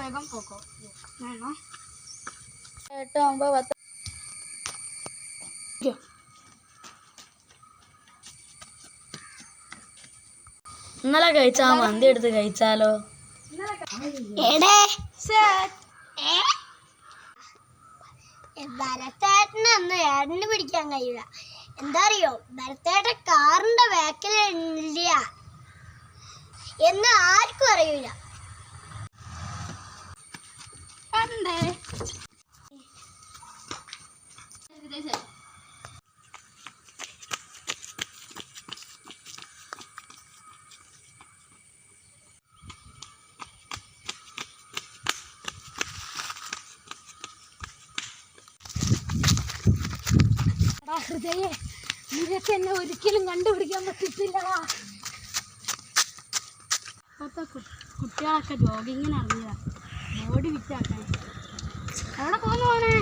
വേഗം പോക്കോ വേണോ 8, 9, 10. ഇന്നലെ കഴിച്ചാ മന്തി എടുത്ത് കഴിച്ചാലോ? ഭരത്തേട്ടനൊന്നും ഏടന് പിടിക്കാൻ കഴിയില്ല. എന്താ അറിയോ, ഭരത്തേട്ടൻ കാറിന്റെ ബാക്കിലില്ല എന്ന് ആർക്കും അറിയില്ല. ഹൃദയെ, നിനക്ക് എന്നെ ഒരിക്കലും കണ്ടുപിടിക്കാൻ പറ്റത്തില്ലടാ. ഇപ്പോഴത്തെ കുട്ടികളൊക്കെ ജോഗിങ്ങിന് ഇറങ്ങിയതാ, ബോഡി വിറ്റാക്കാൻ. എവിടെ പോകുന്നു മോനെ?